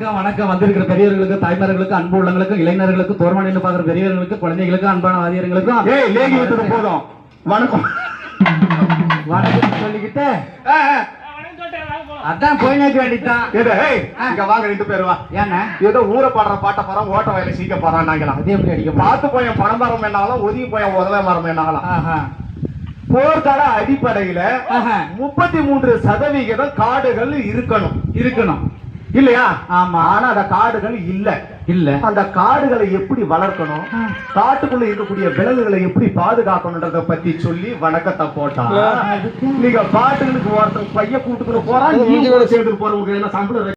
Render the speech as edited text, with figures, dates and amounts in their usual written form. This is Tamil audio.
வணக்கம் வணக்கம். வந்திருக்கிற பெரியவர்களுக்கு, தாய்மார்களுக்கு, அன்பு உள்ளவங்களுக்கு, இளைஞர்களுக்கு, தோர்மானின்னு பாக்குற பெரியவர்களுக்கு, குழந்தைகளுக்கு, அன்பான வாதியர்களுக்கும் லேகி விட்டது போதும். வணக்கம் வணக்கம் சொல்லிக்கிட்டு அதான் போய் நினைக்க வேண்டியதான். இங்க வாங்க 2 பேர் வா. ஏன்னா ஏதோ ஊரை பாடுற பாட்ட பாடம் ஓட்ட வயல சீக்க போறான்னாங்களாம். அதே எப்படி அடிக்க பார்த்து போய் பணம் மரம் என்னாலும் ஒதுங்கி போய் உதவ மரம் என்னாகலாம். போர்க்கால அடிப்படையில 33% காடுகள் இருக்கணும் இல்லையா? ஆமா. ஆனா அந்த காடுகள் இல்ல. அந்த காடுகளை எப்படி வளர்க்கணும், காட்டுக்குள்ள இருக்கக்கூடிய விலங்குகளை எப்படி பாதுகாக்கணும்ன்றத பத்தி சொல்லி வணக்கத்தை போட்டா, நீங்க பாட்டுகளுக்கு ஒருத்தர் பைய கூட்டுக்குள்ள போறா, நீங்க சேர்ந்து போறவங்க என்ன சம்பளம்